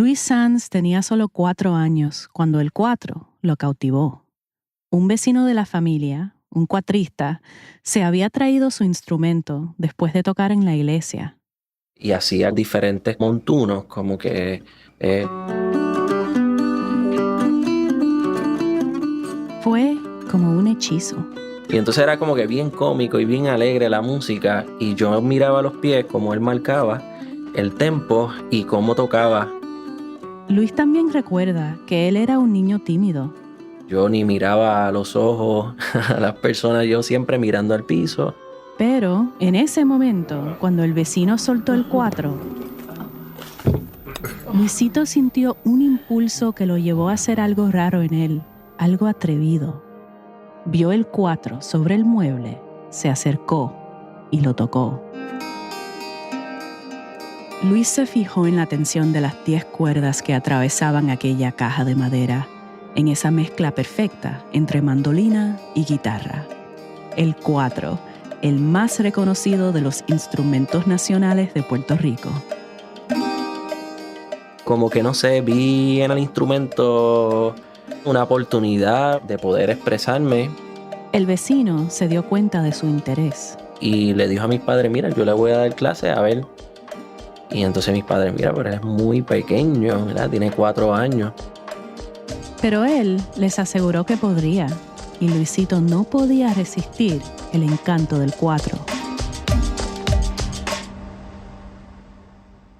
Luis Sanz tenía solo 4 años cuando el cuatro lo cautivó. Un vecino de la familia, un cuatrista, se había traído su instrumento después de tocar en la iglesia. Y hacía diferentes montunos, como que... Fue como un hechizo. Y entonces era como que bien cómico y bien alegre la música. Y yo miraba los pies, como él marcaba el tempo y cómo tocaba. Luis también recuerda que él era un niño tímido. Yo ni miraba a los ojos a las personas, yo siempre mirando al piso. Pero en ese momento, cuando el vecino soltó el cuatro, Luisito sintió un impulso que lo llevó a hacer algo raro en él, algo atrevido. Vio el cuatro sobre el mueble, se acercó y lo tocó. Luis se fijó en la tensión de las 10 cuerdas que atravesaban aquella caja de madera, en esa mezcla perfecta entre mandolina y guitarra. El cuatro, el más reconocido de los instrumentos nacionales de Puerto Rico. Como que no sé, vi en el instrumento una oportunidad de poder expresarme. El vecino se dio cuenta de su interés. Y le dijo a mis padres, mira, yo le voy a dar clase, a ver. Y entonces mis padres, mira, pero él es muy pequeño, ¿verdad? Tiene 4 años. Pero él les aseguró que podría, y Luisito no podía resistir el encanto del cuatro.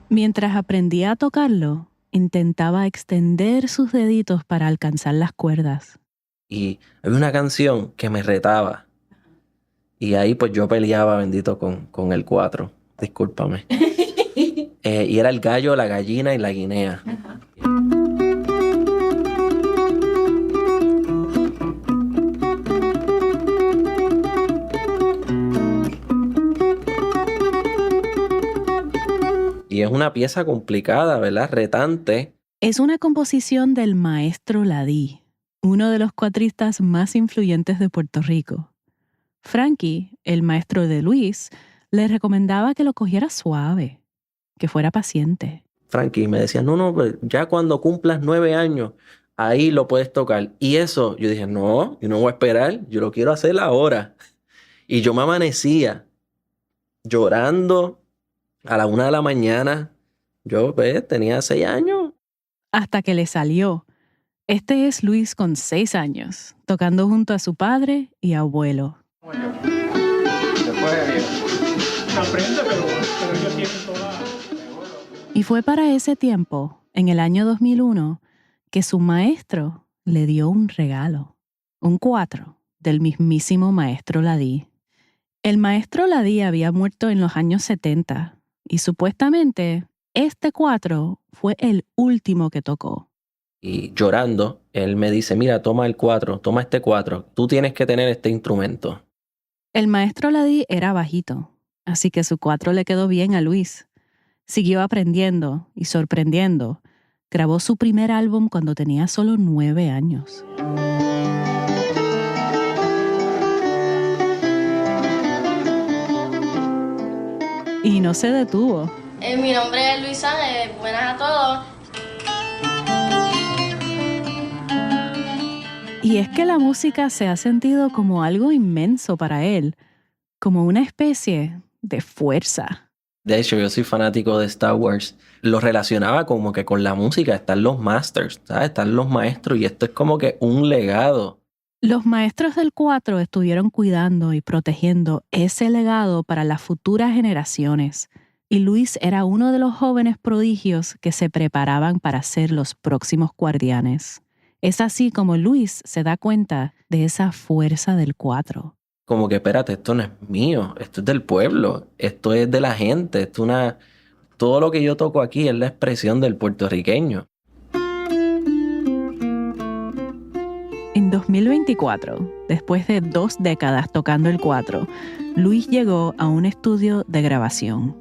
Mientras aprendía a tocarlo, intentaba extender sus deditos para alcanzar las cuerdas. Y había una canción que me retaba. Y ahí pues yo peleaba, bendito, con el 4. Discúlpame. Y era el gallo, la gallina y la guinea. Y es una pieza complicada, ¿verdad? Retante. Es una composición del maestro Ladí, uno de los cuatristas más influyentes de Puerto Rico. Frankie, el maestro de Luis, le recomendaba que lo cogiera suave, que fuera paciente. Frankie me decía, no, pues ya cuando cumplas 9 años, ahí lo puedes tocar. Y eso, yo dije, no, yo no voy a esperar, yo lo quiero hacer ahora. Y yo me amanecía llorando a la 1 de la mañana. Yo, pues, tenía 6 años. Hasta que le salió. Este es Luis con 6 años, tocando junto a su padre y abuelo. Y fue para ese tiempo, en el año 2001, que su maestro le dio un regalo, un cuatro del mismísimo maestro Ladí. El maestro Ladí había muerto en los años 70 y supuestamente este cuatro fue el último que tocó. Y llorando, él me dice, mira, toma el 4, toma este 4, tú tienes que tener este instrumento. El maestro Ladí era bajito, así que su cuatro le quedó bien a Luis. Siguió aprendiendo y sorprendiendo. Grabó su primer álbum cuando tenía solo 9 años. Y no se detuvo. Mi nombre es Luisa, buenas a todos. Y es que la música se ha sentido como algo inmenso para él, como una especie de fuerza. De hecho, yo soy fanático de Star Wars. Lo relacionaba como que con la música. Están los masters, ¿sabes? Están los maestros y esto es como que un legado. Los maestros del cuatro estuvieron cuidando y protegiendo ese legado para las futuras generaciones. Y Luis era uno de los jóvenes prodigios que se preparaban para ser los próximos guardianes. Es así como Luis se da cuenta de esa fuerza del cuatro. Como que, espérate, esto no es mío, esto es del pueblo, esto es de la gente, todo lo que yo toco aquí es la expresión del puertorriqueño. En 2024, después de 2 décadas tocando el cuatro, Luis llegó a un estudio de grabación.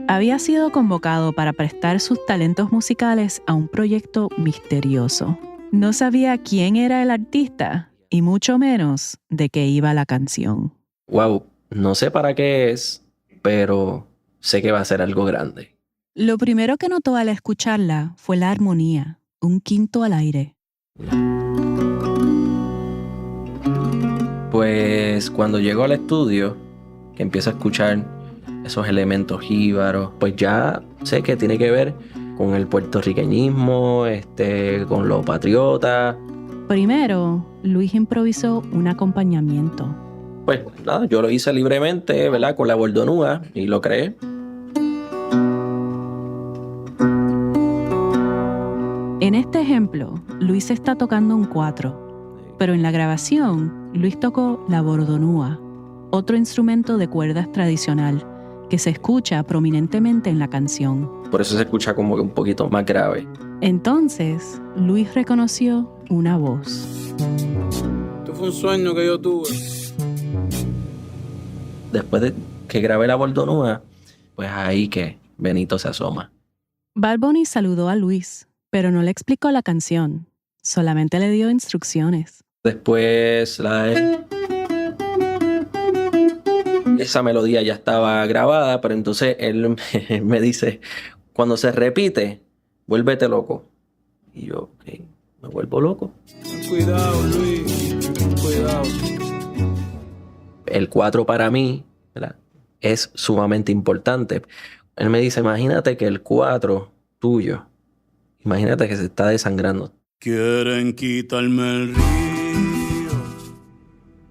Había sido convocado para prestar sus talentos musicales a un proyecto misterioso. No sabía quién era el artista y mucho menos de qué iba la canción. Wow, no sé para qué es, pero sé que va a ser algo grande. Lo primero que notó al escucharla fue la armonía, un quinto al aire. Pues cuando llego al estudio, que empiezo a escuchar esos elementos jíbaros, pues ya sé que tiene que ver con el puertorriqueñismo, con lo patriota. Primero, Luis improvisó un acompañamiento. Pues nada, yo lo hice libremente, ¿verdad? Con la bordonúa y lo creé. En este ejemplo, Luis está tocando un 4, pero en la grabación, Luis tocó la bordonúa, otro instrumento de cuerdas tradicional que se escucha prominentemente en la canción. Por eso se escucha como que un poquito más grave. Entonces, Luis reconoció una voz. Esto fue un sueño que yo tuve. Después de que grabé la bordonúa, pues ahí que Benito se asoma. Bad Bunny saludó a Luis, pero no le explicó la canción, solamente le dio instrucciones. Después esa melodía ya estaba grabada, pero entonces él me dice, cuando se repite, vuélvete loco. Y yo, ok, me vuelvo loco. Ten cuidado, Luis, ten cuidado. El 4 para mí, ¿verdad?, es sumamente importante. Él me dice, imagínate que el 4 tuyo, imagínate que se está desangrando. Quieren quitarme el río.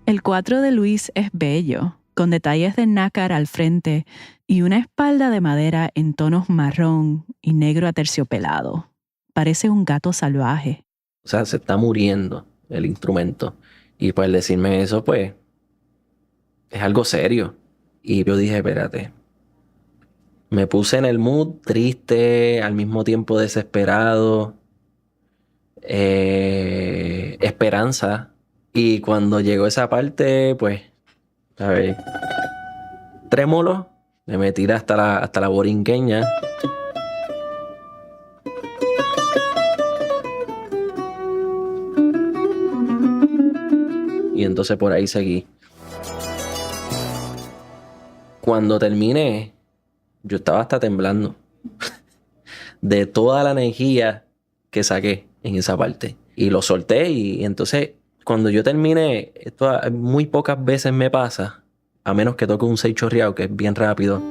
El 4 de Luis es bello, con detalles de nácar al frente y una espalda de madera en tonos marrón y negro aterciopelado. Parece un gato salvaje. O sea, se está muriendo el instrumento. Y pues decirme eso, pues, es algo serio. Y yo dije, espérate. Me puse en el mood triste, al mismo tiempo desesperado, esperanza. Y cuando llegó esa parte, pues, a ver, trémolo, me metí hasta la borinqueña. Y entonces por ahí seguí. Cuando terminé, yo estaba hasta temblando de toda la energía que saqué en esa parte. Y lo solté y entonces cuando yo terminé, esto muy pocas veces me pasa, a menos que toque un 6 chorreado, que es bien rápido.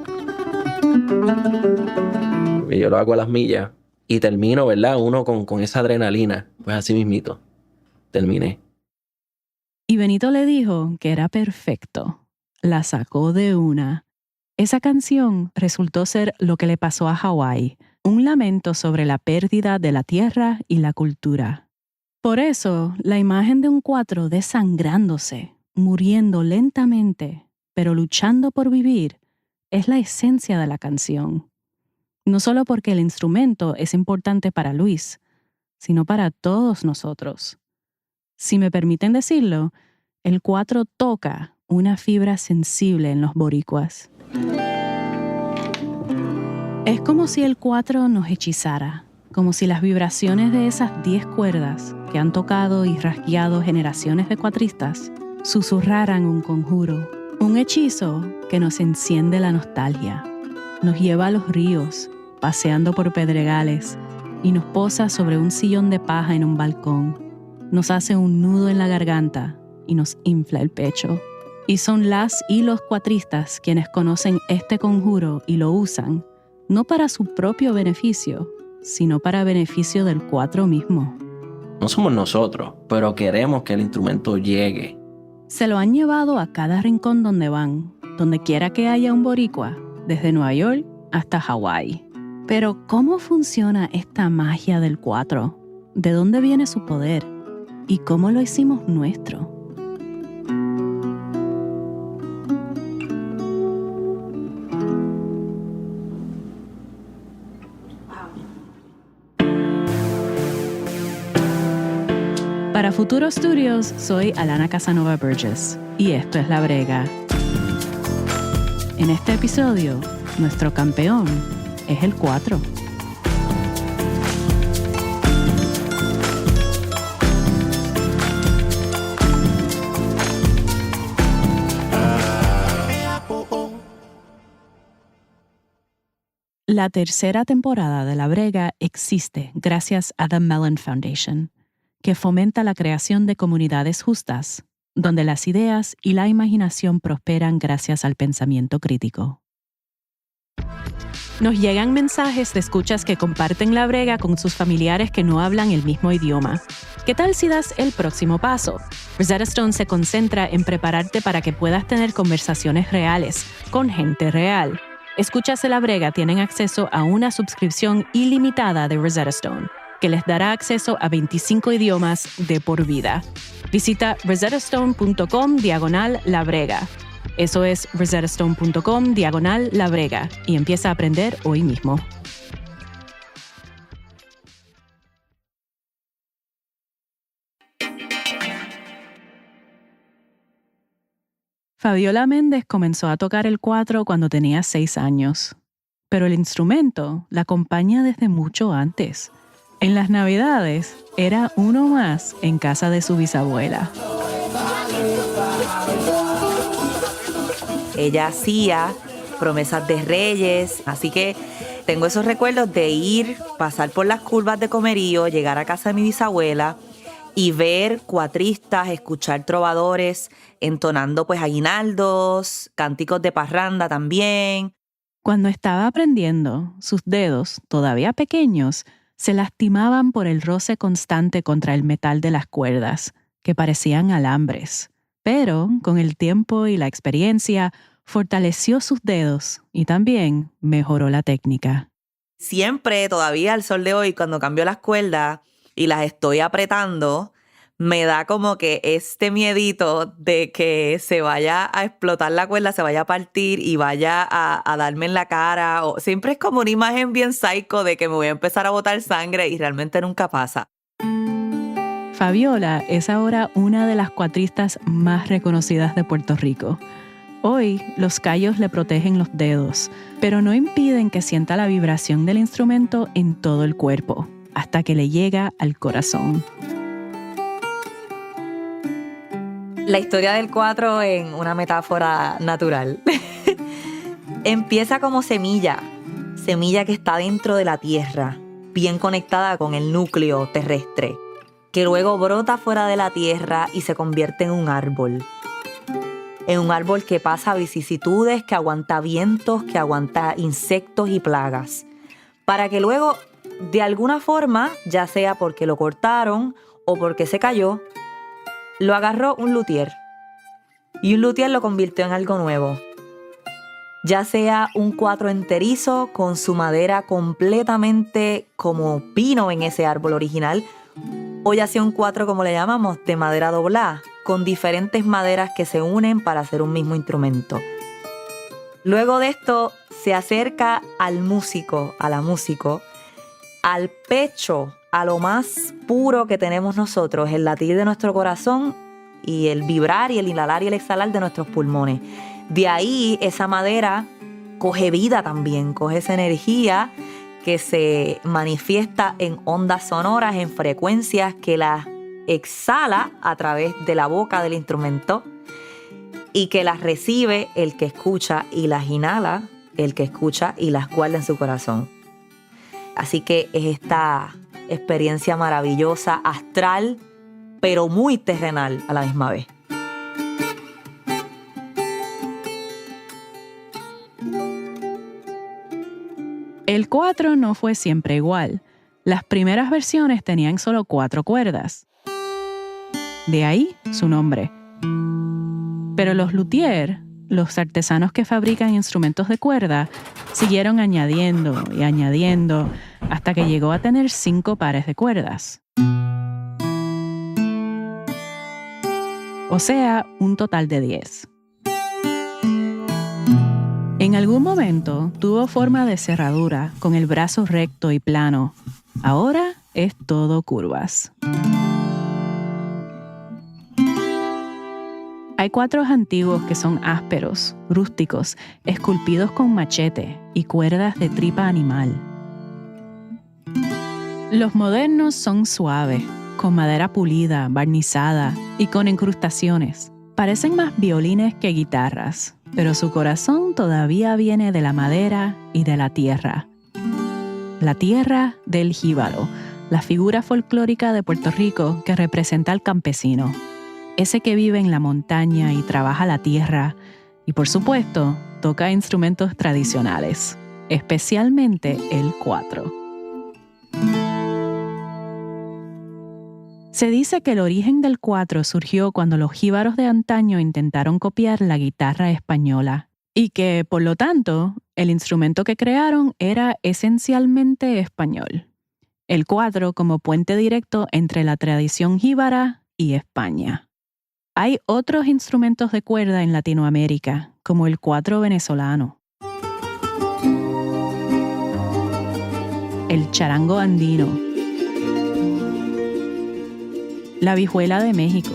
Y yo lo hago a las millas y termino, ¿verdad? Uno con esa adrenalina. Pues así mismito, terminé. Y Benito le dijo que era perfecto. La sacó de una. Esa canción resultó ser lo que le pasó a Hawái, un lamento sobre la pérdida de la tierra y la cultura. Por eso, la imagen de un 4 desangrándose, muriendo lentamente, pero luchando por vivir, es la esencia de la canción. No solo porque el instrumento es importante para Luis, sino para todos nosotros. Si me permiten decirlo, el 4 toca una fibra sensible en los boricuas. Es como si el 4 nos hechizara, como si las vibraciones de esas 10 cuerdas que han tocado y rasgueado generaciones de cuatristas susurraran un conjuro, un hechizo que nos enciende la nostalgia, nos lleva a los ríos, paseando por pedregales y nos posa sobre un sillón de paja en un balcón, nos hace un nudo en la garganta y nos infla el pecho. Y son las y los cuatristas quienes conocen este conjuro y lo usan, no para su propio beneficio, sino para beneficio del 4 mismo. No somos nosotros, pero queremos que el instrumento llegue. Se lo han llevado a cada rincón donde van, donde quiera que haya un boricua, desde Nueva York hasta Hawái. Pero ¿cómo funciona esta magia del 4? ¿De dónde viene su poder? ¿Y cómo lo hicimos nuestro? Para Futuro Studios, soy Alana Casanova Burgess y esto es La Brega. En este episodio, nuestro campeón es el 4. La tercera temporada de La Brega existe gracias a The Mellon Foundation, que fomenta la creación de comunidades justas, donde las ideas y la imaginación prosperan gracias al pensamiento crítico. Nos llegan mensajes de escuchas que comparten La Brega con sus familiares que no hablan el mismo idioma. ¿Qué tal si das el próximo paso? Rosetta Stone se concentra en prepararte para que puedas tener conversaciones reales con gente real. Escuchas de La Brega tienen acceso a una suscripción ilimitada de Rosetta Stone, que les dará acceso a 25 idiomas de por vida. Visita rosettastone.com/La Brega. Eso es rosettastone.com/La Brega y empieza a aprender hoy mismo. Fabiola Méndez comenzó a tocar el cuatro cuando tenía 6 años, pero el instrumento la acompaña desde mucho antes. En las Navidades era uno más en casa de su bisabuela. Ella hacía promesas de reyes, así que tengo esos recuerdos de ir, pasar por las curvas de Comerío, llegar a casa de mi bisabuela y ver cuatristas, escuchar trovadores entonando pues aguinaldos, cánticos de parranda también. Cuando estaba aprendiendo, sus dedos, todavía pequeños, se lastimaban por el roce constante contra el metal de las cuerdas, que parecían alambres. Pero, con el tiempo y la experiencia, fortaleció sus dedos y también mejoró la técnica. Siempre, todavía al sol de hoy, cuando cambio las cuerdas y las estoy apretando, me da como que este miedito de que se vaya a explotar la cuerda, se vaya a partir y vaya a darme en la cara. Siempre es como una imagen bien psycho de que me voy a empezar a botar sangre y realmente nunca pasa. Fabiola es ahora una de las cuatristas más reconocidas de Puerto Rico. Hoy, los callos le protegen los dedos, pero no impiden que sienta la vibración del instrumento en todo el cuerpo, hasta que le llega al corazón. La historia del cuatro en una metáfora natural. Empieza como semilla que está dentro de la tierra, bien conectada con el núcleo terrestre, que luego brota fuera de la tierra y se convierte en un árbol. En un árbol que pasa vicisitudes, que aguanta vientos, que aguanta insectos y plagas, para que luego, de alguna forma, ya sea porque lo cortaron o porque se cayó, lo agarró un luthier. Y un luthier lo convirtió en algo nuevo. Ya sea un cuatro enterizo con su madera completamente como pino en ese árbol original, o ya sea un cuatro, como le llamamos, de madera doblada, con diferentes maderas que se unen para hacer un mismo instrumento. Luego de esto se acerca al músico, a la músico, al pecho, a lo más puro que tenemos nosotros, el latir de nuestro corazón y el vibrar y el inhalar y el exhalar de nuestros pulmones. De ahí esa madera coge vida también, coge esa energía que se manifiesta en ondas sonoras, en frecuencias que las exhala a través de la boca del instrumento y que las recibe el que escucha y las inhala el que escucha y las guarda en su corazón. Así que es esta experiencia maravillosa, astral, pero muy terrenal a la misma vez. El cuatro no fue siempre igual. Las primeras versiones tenían solo 4 cuerdas. De ahí su nombre. Pero los luthier, los artesanos que fabrican instrumentos de cuerda, siguieron añadiendo y añadiendo hasta que llegó a tener 5 pares de cuerdas. O sea, un total de 10. En algún momento tuvo forma de cerradura con el brazo recto y plano. Ahora es todo curvas. Hay cuatros antiguos que son ásperos, rústicos, esculpidos con machete y cuerdas de tripa animal. Los modernos son suaves, con madera pulida, barnizada y con incrustaciones. Parecen más violines que guitarras, pero su corazón todavía viene de la madera y de la tierra. la tierra del jíbaro, la figura folclórica de Puerto Rico que representa al campesino, ese que vive en la montaña y trabaja la tierra y, por supuesto, toca instrumentos tradicionales, especialmente el cuatro. Se dice que el origen del cuatro surgió cuando los jíbaros de antaño intentaron copiar la guitarra española y que, por lo tanto, el instrumento que crearon era esencialmente español. El cuatro como puente directo entre la tradición jíbara y España. Hay otros instrumentos de cuerda en Latinoamérica, como el cuatro venezolano, el charango andino, la vihuela de México.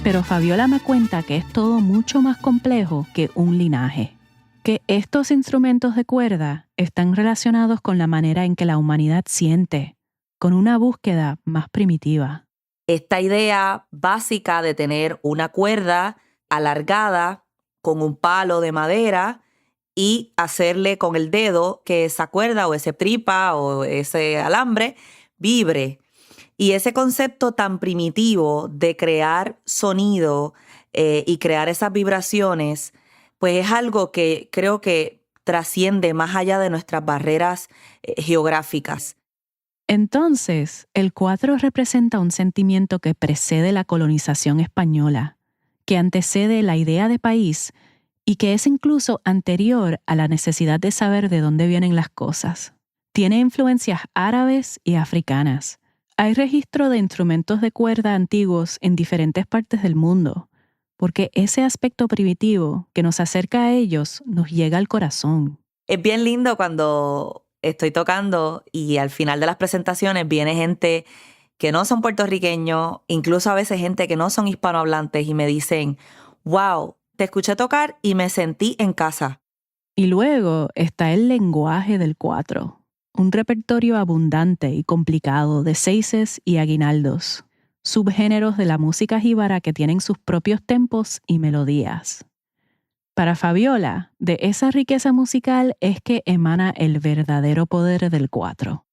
Pero Fabiola me cuenta que es todo mucho más complejo que un linaje, que estos instrumentos de cuerda están relacionados con la manera en que la humanidad siente, con una búsqueda más primitiva. Esta idea básica de tener una cuerda alargada con un palo de madera y hacerle con el dedo que esa cuerda o ese tripa o ese alambre vibre. Y ese concepto tan primitivo de crear sonido y crear esas vibraciones, pues es algo que creo que trasciende más allá de nuestras barreras geográficas. Entonces, el cuatro representa un sentimiento que precede la colonización española, que antecede la idea de país y que es incluso anterior a la necesidad de saber de dónde vienen las cosas. Tiene influencias árabes y africanas. Hay registro de instrumentos de cuerda antiguos en diferentes partes del mundo, porque ese aspecto primitivo que nos acerca a ellos nos llega al corazón. Es bien lindo cuando estoy tocando y al final de las presentaciones viene gente que no son puertorriqueños, incluso a veces gente que no son hispanohablantes y me dicen, wow, te escuché tocar y me sentí en casa. Y luego está el lenguaje del cuatro, un repertorio abundante y complicado de seises y aguinaldos, subgéneros de la música jíbara que tienen sus propios tempos y melodías. Para Fabiola, de esa riqueza musical es que emana el verdadero poder del cuatro.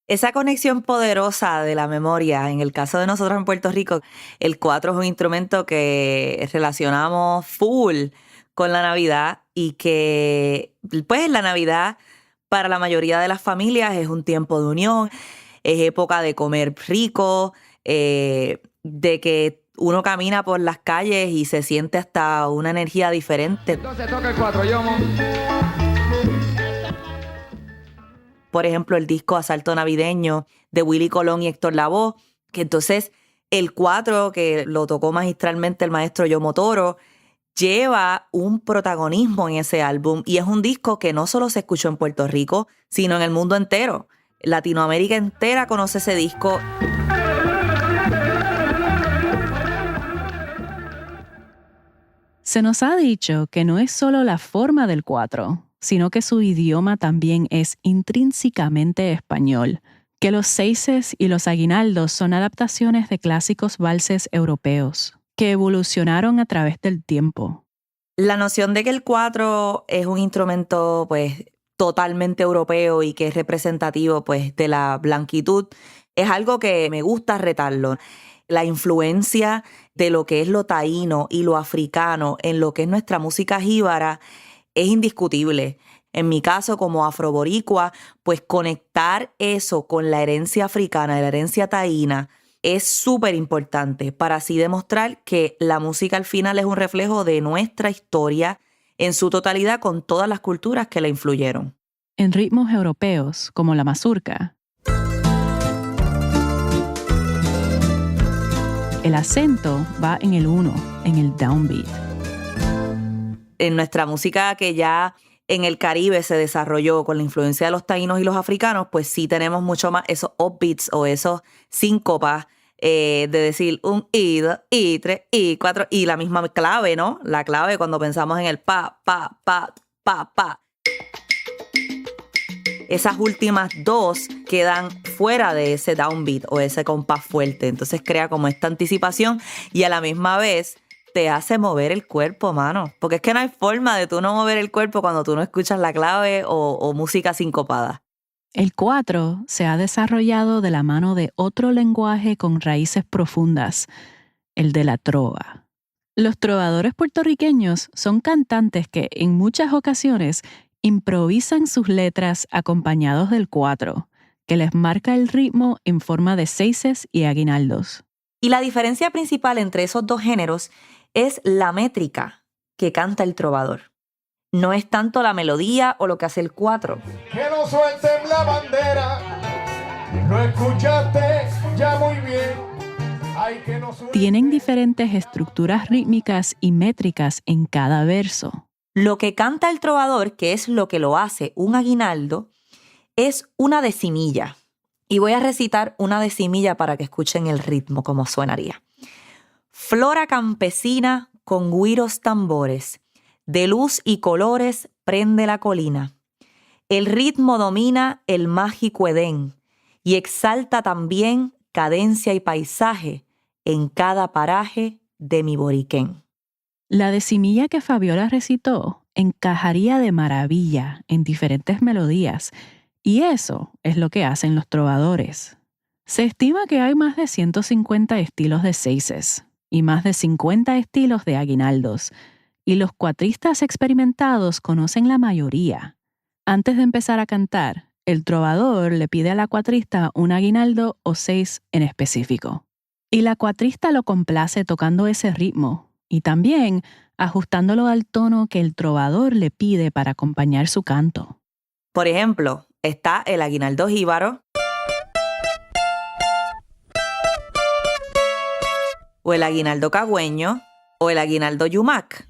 Esa conexión poderosa de la memoria, en el caso de nosotros en Puerto Rico, el cuatro es un instrumento que relacionamos full con la Navidad y que, pues, la Navidad para la mayoría de las familias es un tiempo de unión, es época de comer rico, de que uno camina por las calles y se siente hasta una energía diferente. Entonces toca el cuatro, Yomo. Por ejemplo, el disco Asalto Navideño de Willy Colón y Héctor Lavoe, que entonces el cuatro, que lo tocó magistralmente el maestro Yomo Toro, lleva un protagonismo en ese álbum y es un disco que no solo se escuchó en Puerto Rico, sino en el mundo entero. Latinoamérica entera conoce ese disco. Se nos ha dicho que no es solo la forma del cuatro, sino que su idioma también es intrínsecamente español, que los seises y los aguinaldos son adaptaciones de clásicos valses europeos, que evolucionaron a través del tiempo. La noción de que el cuatro es un instrumento pues totalmente europeo y que es representativo pues de la blanquitud es algo que me gusta retarlo. La influencia de lo que es lo taíno y lo africano en lo que es nuestra música jíbara es indiscutible. En mi caso, como afroboricua, pues conectar eso con la herencia africana, la herencia taína, es súper importante para así demostrar que la música al final es un reflejo de nuestra historia en su totalidad con todas las culturas que la influyeron. En ritmos europeos, como la mazurca, el acento va en el 1, en el downbeat. En nuestra música que ya en el Caribe se desarrolló con la influencia de los taínos y los africanos, pues sí tenemos mucho más esos upbeats o esos síncopas de decir un I, 2, I, 3, I, 4 y la misma clave, ¿no? La clave cuando pensamos en el pa, pa, pa, pa, pa. Esas últimas dos quedan fuera de ese downbeat o ese compás fuerte. Entonces crea como esta anticipación y a la misma vez te hace mover el cuerpo, mano. Porque es que no hay forma de tú no mover el cuerpo cuando tú no escuchas la clave o música sincopada. El 4 se ha desarrollado de la mano de otro lenguaje con raíces profundas, el de la trova. Los trovadores puertorriqueños son cantantes que en muchas ocasiones improvisan sus letras acompañados del 4, que les marca el ritmo en forma de seises y aguinaldos. Y la diferencia principal entre esos dos géneros es la métrica que canta el trovador. No es tanto la melodía o lo que hace el 4. Que no suelten la bandera, lo escuchaste ya muy bien. Ay, que no suelten. Tienen diferentes estructuras rítmicas y métricas en cada verso. Lo que canta el trovador, que es lo que lo hace un aguinaldo, es una decimilla. Y voy a recitar una decimilla para que escuchen el ritmo, como sonaría. Flora campesina con güiros tambores, de luz y colores prende la colina. El ritmo domina el mágico Edén y exalta también cadencia y paisaje en cada paraje de mi Boriquén. La decimilla que Fabiola recitó encajaría de maravilla en diferentes melodías, y eso es lo que hacen los trovadores. Se estima que hay más de 150 estilos de seises y más de 50 estilos de aguinaldos, y los cuatristas experimentados conocen la mayoría. Antes de empezar a cantar, el trovador le pide a la cuatrista un aguinaldo o seis en específico. Y la cuatrista lo complace tocando ese ritmo y también ajustándolo al tono que el trovador le pide para acompañar su canto. Por ejemplo, está el aguinaldo jíbaro o el aguinaldo cagüeño o el aguinaldo yumac.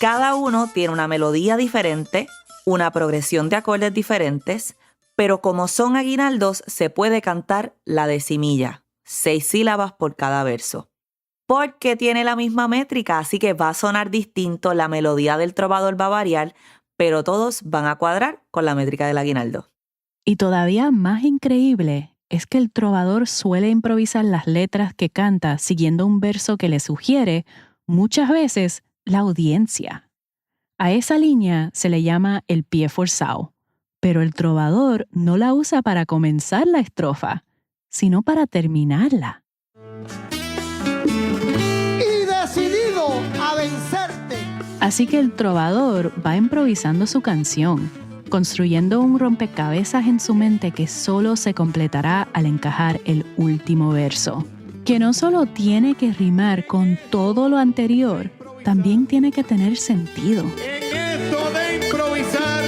Cada uno tiene una melodía diferente, una progresión de acordes diferentes, pero como son aguinaldos se puede cantar la decimilla, 6 sílabas por cada verso. Porque tiene la misma métrica, así que va a sonar distinto, la melodía del trovador va a variar, pero todos van a cuadrar con la métrica del aguinaldo. Y todavía más increíble es que el trovador suele improvisar las letras que canta siguiendo un verso que le sugiere, muchas veces, la audiencia. A esa línea se le llama el pie forzado, pero el trovador no la usa para comenzar la estrofa, sino para terminarla. Y decidido a vencerte. Así que el trovador va improvisando su canción, construyendo un rompecabezas en su mente que solo se completará al encajar el último verso, que no solo tiene que rimar con todo lo anterior, también tiene que tener sentido. En esto de improvisar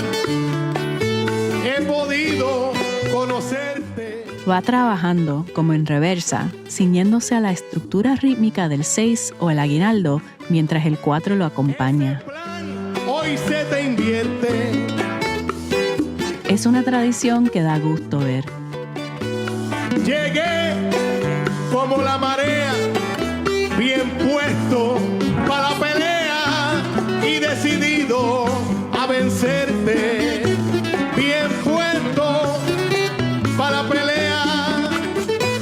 he podido conocerte. Va trabajando como en reversa, ciñéndose a la estructura rítmica del 6 o el aguinaldo mientras el 4 lo acompaña. Hoy se te invierte. Es una tradición que da gusto ver. Llegué como la marea, bien puesto para la pelea y decidido a vencerte. Bien puesto para la pelea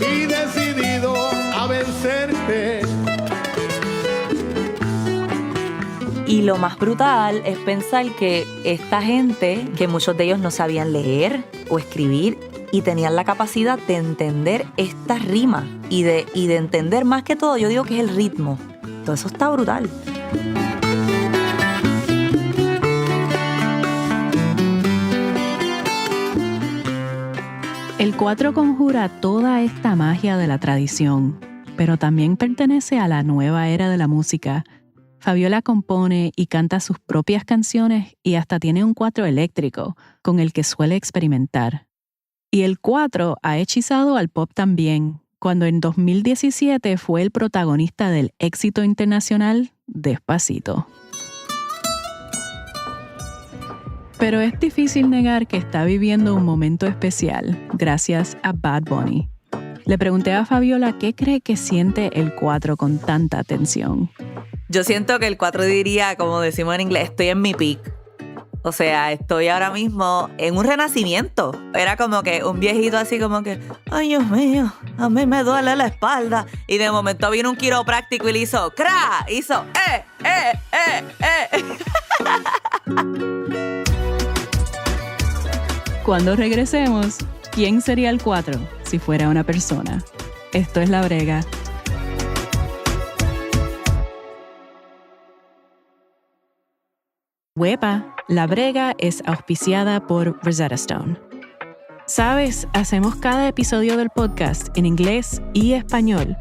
y decidido a vencerte. Y lo más brutal es pensar que esta gente, que muchos de ellos no sabían leer o escribir y tenían la capacidad de entender esta rima y de entender más que todo, yo digo que es el ritmo. Todo eso está brutal. El 4 conjura toda esta magia de la tradición, pero también pertenece a la nueva era de la música. Fabiola compone y canta sus propias canciones y hasta tiene un 4 eléctrico con el que suele experimentar. Y el 4 ha hechizado al pop también, cuando en 2017 fue el protagonista del éxito internacional Despacito. Pero es difícil negar que está viviendo un momento especial gracias a Bad Bunny. Le pregunté a Fabiola qué cree que siente el 4 con tanta atención. Yo siento que el 4 diría, como decimos en inglés, estoy en mi peak. O sea, estoy ahora mismo en un renacimiento. Era como que un viejito así como que, ay Dios mío, a mí me duele la espalda. Y de momento vino un quiropráctico y le hizo ¡cra! Hizo Cuando regresemos, ¿quién sería el 4 si fuera una persona? Esto es La Brega. ¡Huepa! La Brega es auspiciada por Rosetta Stone. Sabes, hacemos cada episodio del podcast en inglés y español,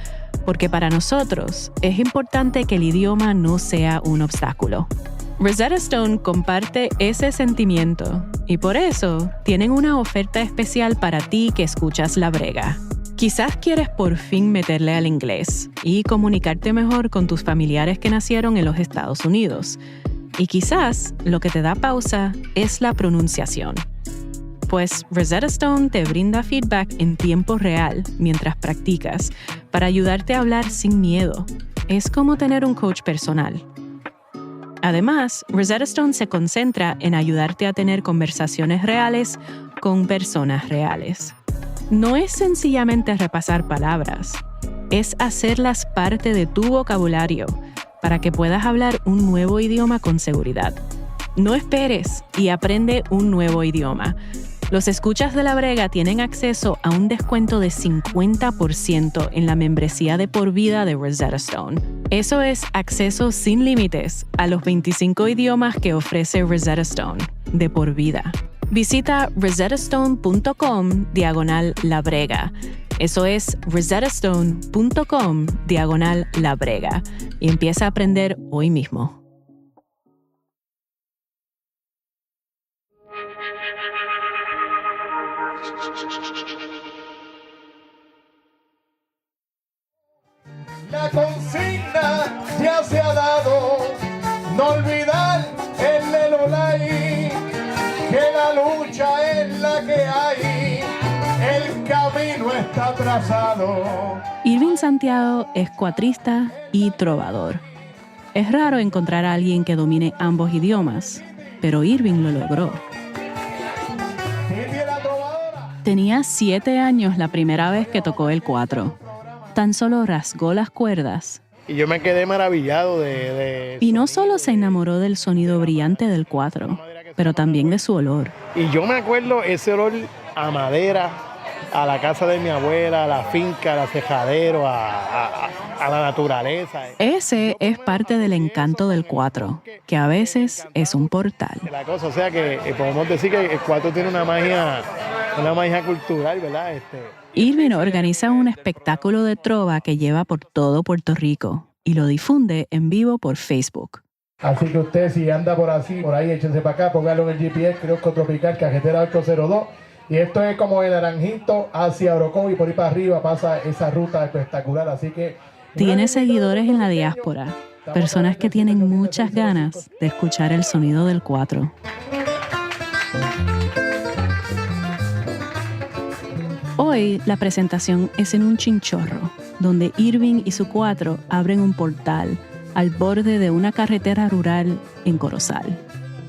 porque para nosotros es importante que el idioma no sea un obstáculo. Rosetta Stone comparte ese sentimiento y por eso tienen una oferta especial para ti que escuchas La Brega. Quizás quieres por fin meterle al inglés y comunicarte mejor con tus familiares que nacieron en los Estados Unidos. Y quizás lo que te da pausa es la pronunciación. Pues Rosetta Stone te brinda feedback en tiempo real mientras practicas para ayudarte a hablar sin miedo. Es como tener un coach personal. Además, Rosetta Stone se concentra en ayudarte a tener conversaciones reales con personas reales. No es sencillamente repasar palabras, es hacerlas parte de tu vocabulario para que puedas hablar un nuevo idioma con seguridad. No esperes y aprende un nuevo idioma. Los escuchas de La Brega tienen acceso a un descuento de 50% en la membresía de por vida de Rosetta Stone. Eso es acceso sin límites a los 25 idiomas que ofrece Rosetta Stone de por vida. Visita rosettastone.com/La Brega. Eso es rosettastone.com/La Brega y empieza a aprender hoy mismo. La consigna ya se ha dado, no olvidar el Lelolai, que la lucha es la que hay, el camino está trazado. Irving Santiago es cuatrista y trovador. Es raro encontrar a alguien que domine ambos idiomas, pero Irving lo logró. Tenía 7 años la primera vez que tocó el 4. Tan solo rasgó las cuerdas. Y yo me quedé maravillado Y no solo se enamoró del sonido brillante del 4, pero también de su olor. Y yo me acuerdo ese olor a madera, a la casa de mi abuela, a la finca, al cejadero, a la naturaleza. Ese es parte del encanto del 4, que a veces es un portal. La cosa, o sea que podemos decir que el 4 tiene una magia cultural, ¿verdad? Irving organiza un espectáculo de trova que lleva por todo Puerto Rico y lo difunde en vivo por Facebook. Así que usted, si anda por ahí, échense para acá, póngalo en el GPS, Kiosco Tropical, Carretera 802. Y esto es como de Naranjito hacia Orocovi y por ahí para arriba pasa esa ruta espectacular. Así que tiene seguidores en la diáspora, personas que tienen muchas ganas de escuchar el sonido del 4. Hoy la presentación es en un chinchorro, donde Irving y su 4 abren un portal al borde de una carretera rural en Corozal.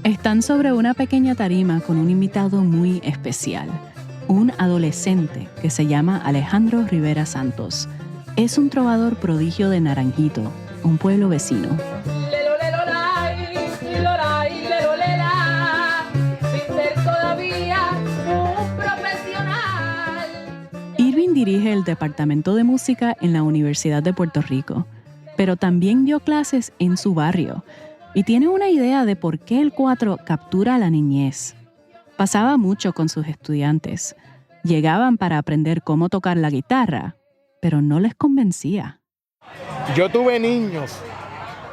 Están sobre una pequeña tarima con un invitado muy especial, un adolescente que se llama Alejandro Rivera Santos. Es un trovador prodigio de Naranjito, un pueblo vecino. Irving dirige el departamento de música en la Universidad de Puerto Rico, pero también dio clases en su barrio y tiene una idea de por qué el 4 captura a la niñez. Pasaba mucho con sus estudiantes. Llegaban para aprender cómo tocar la guitarra, pero no les convencía. Yo tuve niños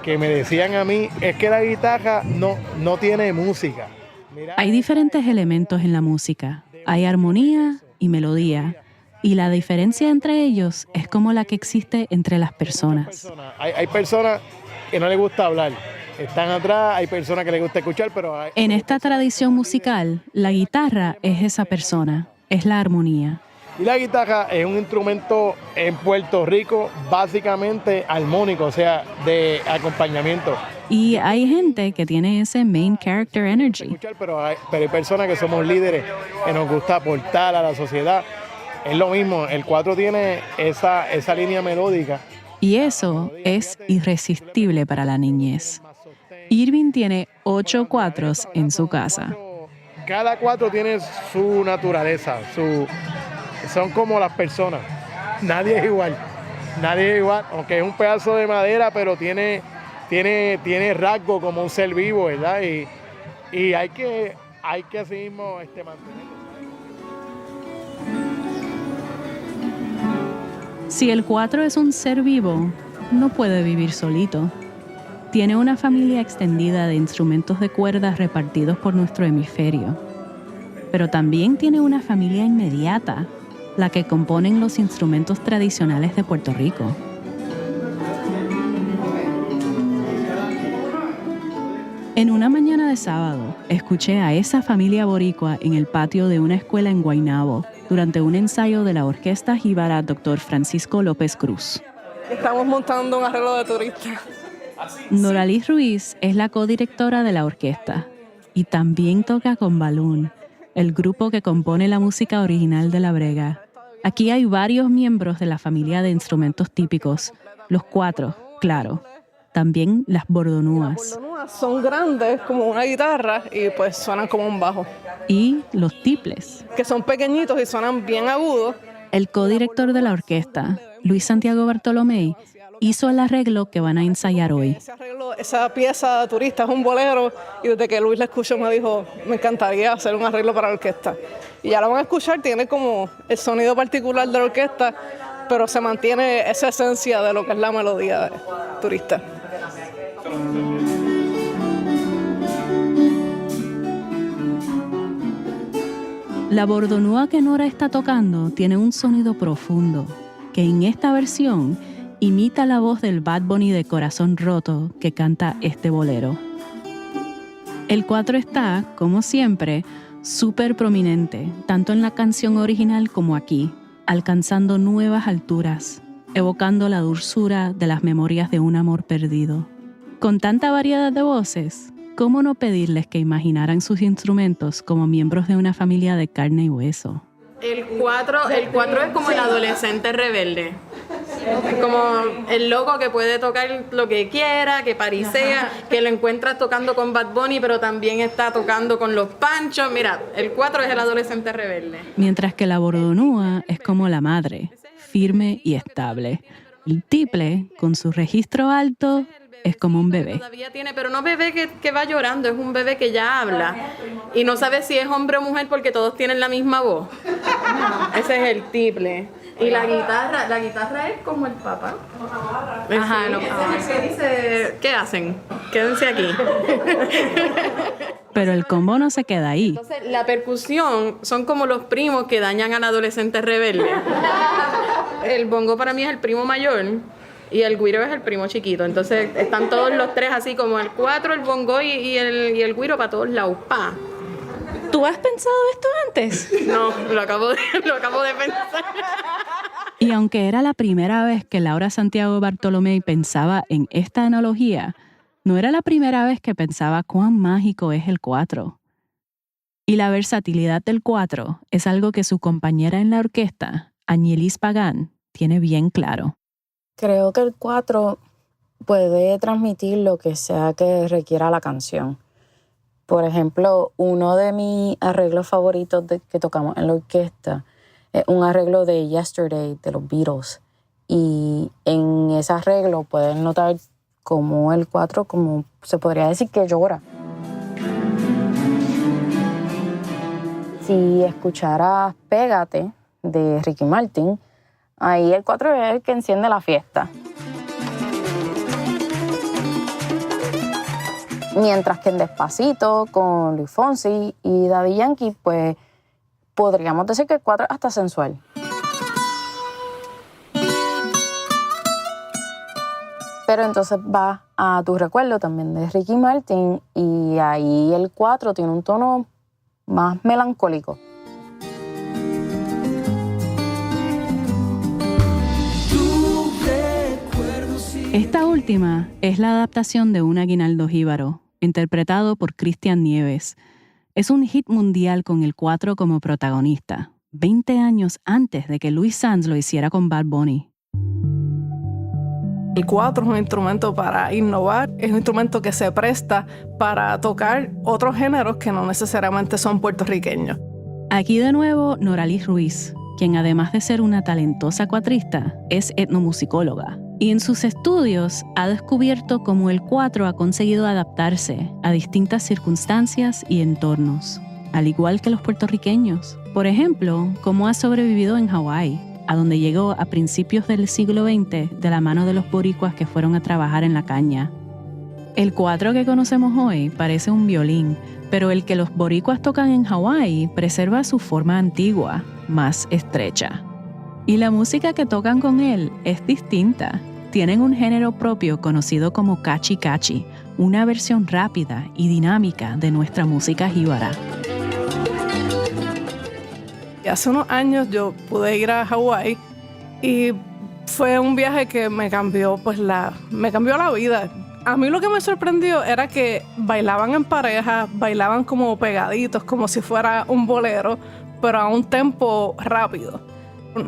que me decían a mí, es que la guitarra no tiene música. Mira, hay diferentes elementos en la música. Hay armonía y melodía. Y la diferencia entre ellos es como la que existe entre las personas. Hay personas que no les gusta hablar. Están atrás, hay personas que les gusta escuchar, pero... En esta tradición musical, la guitarra es esa persona, es la armonía. Y la guitarra es un instrumento en Puerto Rico básicamente armónico, o sea, de acompañamiento. Y hay gente que tiene ese main character energy. Pero hay personas que somos líderes, que nos gusta aportar a la sociedad. es lo mismo, el 4 tiene esa línea melódica. Y eso es irresistible para la niñez. Irving tiene 8 cuatros en su casa. Cada 4 tiene su naturaleza, son como las personas. Nadie es igual, aunque es un pedazo de madera, pero tiene rasgo como un ser vivo, ¿verdad? Y hay que así mismo mantenerlo. Si el 4 es un ser vivo, no puede vivir solito. Tiene una familia extendida de instrumentos de cuerdas repartidos por nuestro hemisferio. Pero también tiene una familia inmediata, la que componen los instrumentos tradicionales de Puerto Rico. En una mañana de sábado, escuché a esa familia boricua en el patio de una escuela en Guaynabo durante un ensayo de la Orquesta Jíbara Dr. Francisco López Cruz. Estamos montando un arreglo de turistas. Noraliz Ruiz es la codirectora de la orquesta y también toca con Balún, el grupo que compone la música original de La Brega. Aquí hay varios miembros de la familia de instrumentos típicos, los 4, claro. También las bordonúas. Las bordonúas son grandes como una guitarra y pues suenan como un bajo. Y los tiples, que son pequeñitos y suenan bien agudos. El codirector de la orquesta, Luis Santiago Bartolomé, hizo el arreglo que van a ensayar hoy. Esa pieza turista es un bolero y desde que Luis la escuchó me dijo, me encantaría hacer un arreglo para la orquesta. Y ya la van a escuchar, tiene como el sonido particular de la orquesta, pero se mantiene esa esencia de lo que es la melodía de turista. La bordonúa que Nora está tocando tiene un sonido profundo, que en esta versión imita la voz del Bad Bunny de Corazón Roto que canta este bolero. El 4 está, como siempre, súper prominente, tanto en la canción original como aquí, alcanzando nuevas alturas, evocando la dulzura de las memorias de un amor perdido. Con tanta variedad de voces, ¿cómo no pedirles que imaginaran sus instrumentos como miembros de una familia de carne y hueso? El 4 es como el adolescente rebelde. Como el loco que puede tocar lo que quiera, que parisea, que lo encuentras tocando con Bad Bunny, pero también está tocando con los Panchos. Mira, el 4 es el adolescente rebelde. Mientras que la bordonúa es como la madre, firme y estable. El tiple, con su registro alto, es como un bebé. Todavía tiene, pero no bebé que va llorando, es un bebé que ya habla. Y no sabe si es hombre o mujer porque todos tienen la misma voz. Ese es el tiple. Y la guitarra es como el papá. Ajá, no. ¿Qué dice? ¿Qué hacen? Quédense aquí. Pero el combo no se queda ahí. Entonces, la percusión son como los primos que dañan al adolescente rebelde. El bongo para mí es el primo mayor y el güiro es el primo chiquito. Entonces, están todos los tres así como el 4, el bongo y el güiro para todos lados. ¡Pa! ¿Tú has pensado esto antes? No, lo acabo de pensar. Y aunque era la primera vez que Laura Santiago Bartolomé pensaba en esta analogía, no era la primera vez que pensaba cuán mágico es el 4. Y la versatilidad del 4 es algo que su compañera en la orquesta, Añelis Pagán, tiene bien claro. Creo que el 4 puede transmitir lo que sea que requiera la canción. Por ejemplo, uno de mis arreglos favoritos que tocamos en la orquesta es un arreglo de Yesterday de los Beatles. Y en ese arreglo pueden notar como el 4, como se podría decir que llora. Si escucharas Pégate de Ricky Martin, ahí el 4 es el que enciende la fiesta. Mientras que en Despacito, con Luis Fonsi y Daddy Yankee, pues podríamos decir que el 4 es hasta sensual. Pero entonces va a Tu Recuerdo también de Ricky Martin y ahí el 4 tiene un tono más melancólico. Esta última es la adaptación de Un aguinaldo jíbaro, interpretado por Cristian Nieves. Es un hit mundial con el 4 como protagonista, 20 años antes de que Luis Sanz lo hiciera con Bad Bunny. El 4 es un instrumento para innovar, es un instrumento que se presta para tocar otros géneros que no necesariamente son puertorriqueños. Aquí de nuevo Noralis Ruiz, quien además de ser una talentosa cuatrista, es etnomusicóloga. Y en sus estudios ha descubierto cómo el 4 ha conseguido adaptarse a distintas circunstancias y entornos, al igual que los puertorriqueños. Por ejemplo, cómo ha sobrevivido en Hawái, a donde llegó a principios del siglo XX de la mano de los boricuas que fueron a trabajar en la caña. El 4 que conocemos hoy parece un violín, pero el que los boricuas tocan en Hawái preserva su forma antigua, más estrecha. Y la música que tocan con él es distinta. Tienen un género propio conocido como cachi cachi, una versión rápida y dinámica de nuestra música jíbara. Hace unos años yo pude ir a Hawái y fue un viaje que me cambió la vida. A mí lo que me sorprendió era que bailaban en pareja, bailaban como pegaditos, como si fuera un bolero, pero a un tempo rápido.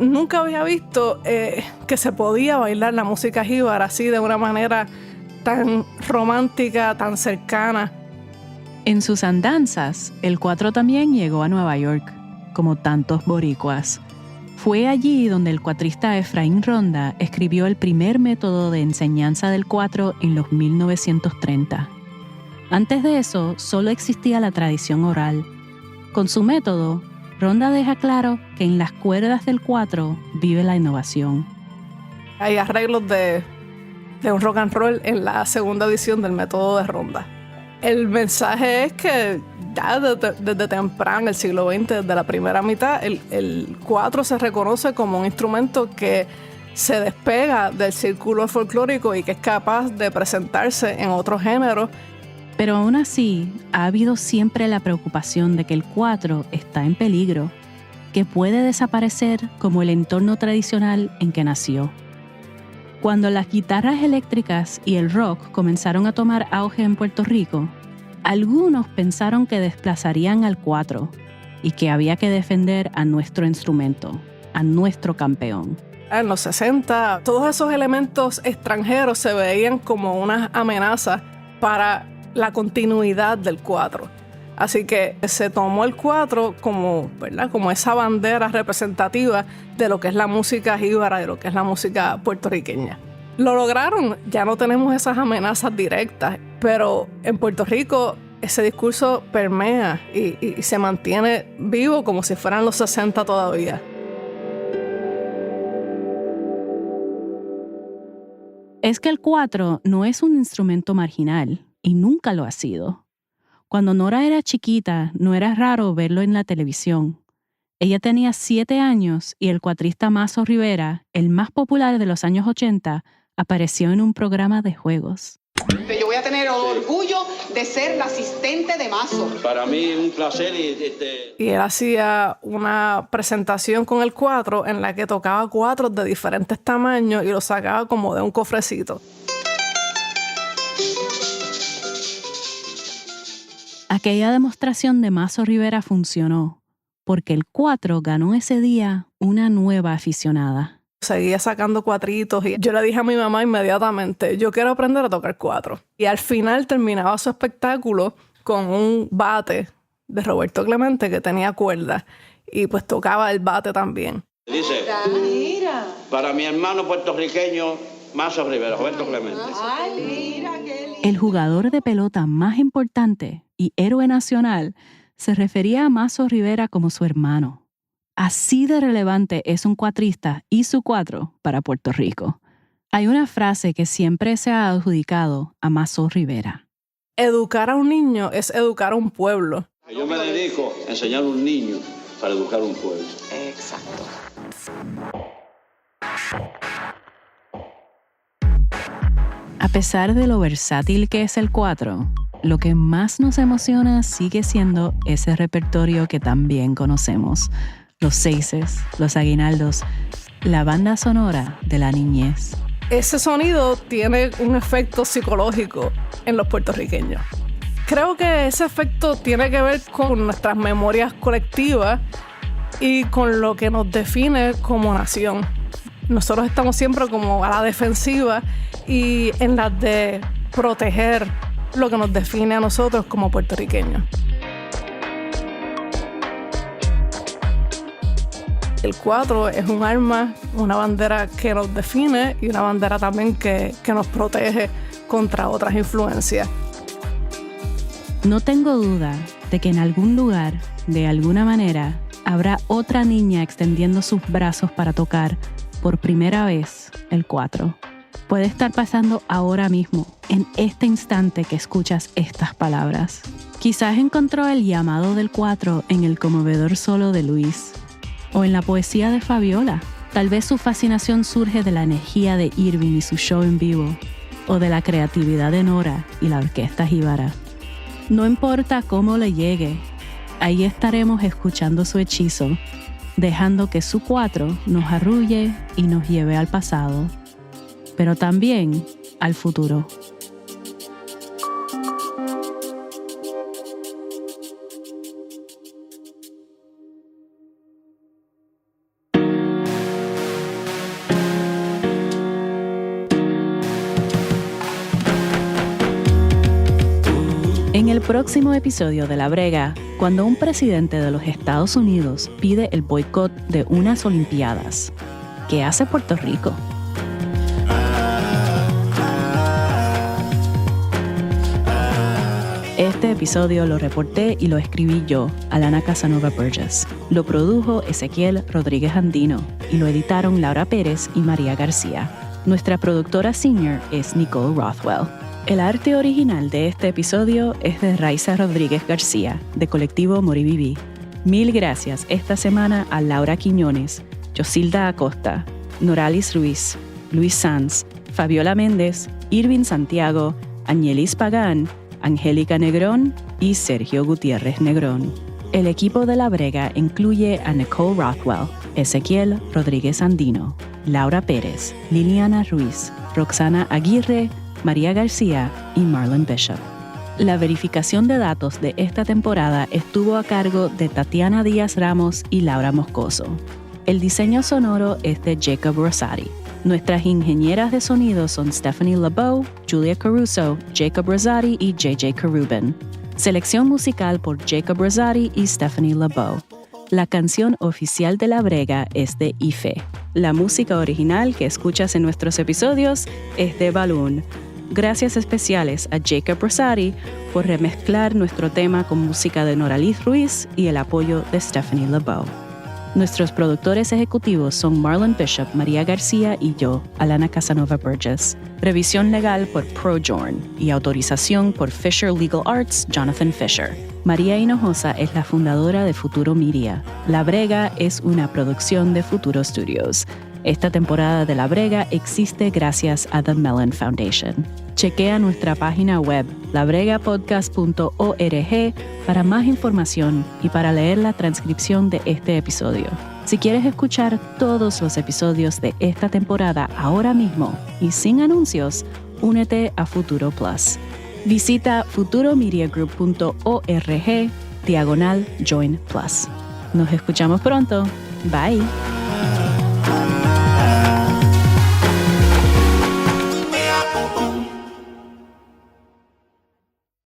Nunca había visto que se podía bailar la música jíbara así de una manera tan romántica, tan cercana. En sus andanzas, el 4 también llegó a Nueva York, como tantos boricuas. Fue allí donde el cuatrista Efraín Ronda escribió el primer método de enseñanza del 4 en los 1930. Antes de eso, solo existía la tradición oral. Con su método, Ronda deja claro que en las cuerdas del 4 vive la innovación. Hay arreglos de un rock and roll en la segunda edición del método de Ronda. El mensaje es que ya desde temprano, el siglo XX, desde la primera mitad, el 4 se reconoce como un instrumento que se despega del círculo folclórico y que es capaz de presentarse en otros géneros. Pero aún así, ha habido siempre la preocupación de que el 4 está en peligro, que puede desaparecer como el entorno tradicional en que nació. Cuando las guitarras eléctricas y el rock comenzaron a tomar auge en Puerto Rico, algunos pensaron que desplazarían al 4 y que había que defender a nuestro instrumento, a nuestro campeón. En los 60, todos esos elementos extranjeros se veían como una amenaza para la continuidad del 4. Así que se tomó el 4 como, ¿verdad?, como esa bandera representativa de lo que es la música jíbara, de lo que es la música puertorriqueña. Lo lograron, ya no tenemos esas amenazas directas, pero en Puerto Rico ese discurso permea y se mantiene vivo como si fueran los 60 todavía. Es que el 4 no es un instrumento marginal y nunca lo ha sido. Cuando Nora era chiquita, no era raro verlo en la televisión. Ella tenía 7 años y el cuatrista Mazo Rivera, el más popular de los años 80, apareció en un programa de juegos. Yo voy a tener el orgullo de ser la asistente de Mazo. Para mí es un placer. Y él hacía una presentación con el 4 en la que tocaba 4 de diferentes tamaños y los sacaba como de un cofrecito. Aquella demostración de Mazo Rivera funcionó, porque el 4 ganó ese día una nueva aficionada. Seguía sacando cuatritos y yo le dije a mi mamá inmediatamente, yo quiero aprender a tocar 4. Y al final terminaba su espectáculo con un bate de Roberto Clemente que tenía cuerdas y pues tocaba el bate también. Dice, Mira. para mi hermano puertorriqueño, Mazo Rivera, Roberto Clemente. Ay, mira qué lindo. El jugador de pelota más importante y héroe nacional se refería a Mazo Rivera como su hermano. Así de relevante es un cuatrista y su 4 para Puerto Rico. Hay una frase que siempre se ha adjudicado a Mazo Rivera. Educar a un niño es educar a un pueblo. Yo me dedico a enseñar a un niño para educar a un pueblo. Exacto. A pesar de lo versátil que es el 4, lo que más nos emociona sigue siendo ese repertorio que también conocemos. Los seises, los aguinaldos, la banda sonora de la niñez. Ese sonido tiene un efecto psicológico en los puertorriqueños. Creo que ese efecto tiene que ver con nuestras memorias colectivas y con lo que nos define como nación. Nosotros estamos siempre como a la defensiva y en la de proteger lo que nos define a nosotros como puertorriqueños. El 4 es un arma, una bandera que nos define y una bandera también que nos protege contra otras influencias. No tengo duda de que en algún lugar, de alguna manera, habrá otra niña extendiendo sus brazos para tocar por primera vez el 4. Puede estar pasando ahora mismo, en este instante que escuchas estas palabras. Quizás encontró el llamado del 4 en el conmovedor solo de Luis, o en la poesía de Fabiola. Tal vez su fascinación surge de la energía de Irving y su show en vivo, o de la creatividad de Nora y la orquesta jíbara. No importa cómo le llegue, ahí estaremos escuchando su hechizo, dejando que su 4 nos arrulle y nos lleve al pasado, pero también al futuro. En el próximo episodio de La Brega, cuando un presidente de los Estados Unidos pide el boicot de unas Olimpiadas, ¿qué hace Puerto Rico? Este episodio lo reporté y lo escribí yo, Alana Casanova Burgess. Lo produjo Ezequiel Rodríguez Andino y lo editaron Laura Pérez y María García. Nuestra productora senior es Nicole Rothwell. El arte original de este episodio es de Raiza Rodríguez García, de Colectivo Moriviví. Mil gracias esta semana a Laura Quiñones, Yosilda Acosta, Noralis Ruiz, Luis Sanz, Fabiola Méndez, Irving Santiago, Añelis Pagán, Angélica Negrón y Sergio Gutiérrez Negrón. El equipo de La Brega incluye a Nicole Rothwell, Ezequiel Rodríguez Andino, Laura Pérez, Liliana Ruiz, Roxana Aguirre, María García y Marlon Bishop. La verificación de datos de esta temporada estuvo a cargo de Tatiana Díaz Ramos y Laura Moscoso. El diseño sonoro es de Jacob Rosati. Nuestras ingenieras de sonido son Stephanie LeBeau, Julia Caruso, Jacob Rosati y JJ Carubin. Selección musical por Jacob Rosati y Stephanie LeBeau. La canción oficial de La Brega es de Ife. La música original que escuchas en nuestros episodios es de Balloon. Gracias especiales a Jacob Rosati por remezclar nuestro tema con música de Noralis Ruiz y el apoyo de Stephanie LeBeau. Nuestros productores ejecutivos son Marlon Bishop, María García y yo, Alana Casanova Burgess. Revisión legal por ProJorn y autorización por Fisher Legal Arts, Jonathan Fisher. María Hinojosa es la fundadora de Futuro Media. La Brega es una producción de Futuro Studios. Esta temporada de La Brega existe gracias a The Mellon Foundation. Chequea nuestra página web, labregapodcast.org, para más información y para leer la transcripción de este episodio. Si quieres escuchar todos los episodios de esta temporada ahora mismo y sin anuncios, únete a Futuro Plus. Visita futuromediagroup.org/join plus. Nos escuchamos pronto. Bye.